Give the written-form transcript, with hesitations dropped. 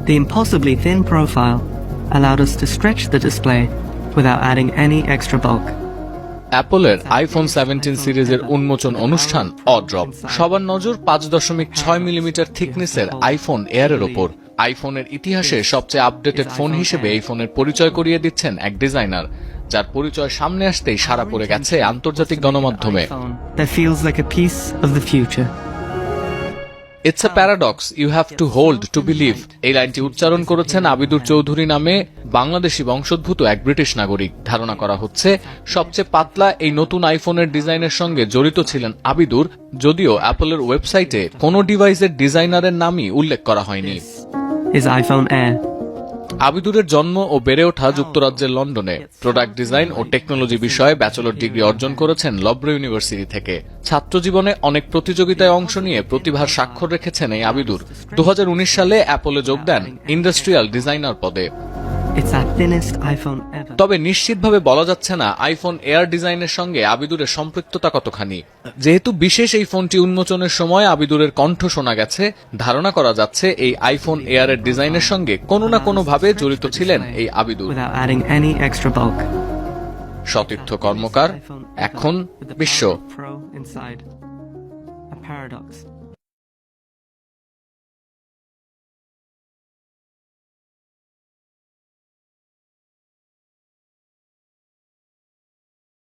The impossibly thin profile allowed us to stretch the display without adding any extra bulk. অ্যাপলের iPhone 17 সিরিজের উন্মোচন অনুষ্ঠান অড্রপ। সবার নজর 5.6 মিলিমিটার থিকনেসের আইফোন এয়ারের ওপর। আইফোনের ইতিহাসে সবচেয়ে আপডেটেড ফোন হিসেবে এই ফোনের পরিচয় করিয়ে দিচ্ছেন এক ডিজাইনার, যার পরিচয় সামনে আসতেই সাড়া পড়ে গেছে আন্তর্জাতিক গণমাধ্যমে। That feels like a piece of the future. It's a paradox you have to hold to believe. এই লাইনটি উচ্চারণ করেছেন আবিদুর চৌধুরী নামে বাংলাদেশি বংশোদ্ভূত এক ব্রিটিশ নাগরিক। ধারণা করা হচ্ছে সবচেয়ে পাতলা এই নতুন আইফোনের ডিজাইনের সঙ্গে জড়িত ছিলেন আবিদুর, যদিও অ্যাপলের ওয়েবসাইটে কোনো ডিভাইসের ডিজাইনারের নামই উল্লেখ করা হয়নি। Is iPhone Air. আবিদুরের জন্ম ও বেড়ে ওঠা যুক্তরাজ্যের লন্ডনে। প্রোডাক্ট ডিজাইন ও টেকনোলজি বিষয়ে ব্যাচেলর ডিগ্রি অর্জন করেছেন লব্র ইউনিভার্সিটি থেকে। ছাত্র জীবনে অনেক প্রতিযোগিতায় অংশ নিয়ে প্রতিভার স্বাক্ষর রেখেছেন এই আবিদুর। 2019 সালে অ্যাপলে যোগ দেন ইন্ডাস্ট্রিয়াল ডিজাইনার পদে। It's the thinnest iPhone ever. তবে নিশ্চিতভাবে বলা যাচ্ছে না আইফোন এয়ার ডিজাইনের সঙ্গে আবিদুরের সম্পৃক্ততা কতখানি। যেহেতু বিশেষ এই ফোনটি উন্মোচনের সময় আবিদুরের কণ্ঠ শোনা গেছে, ধারণা করা যাচ্ছে এই আইফোন এয়ারের ডিজাইনের সঙ্গে কোনো না কোনো ভাবে জড়িত ছিলেন এই Abidur. Without adding any extra bulk. সতীর্থ কর্মকার, এখন বিশ্ব। Pro inside. A paradox.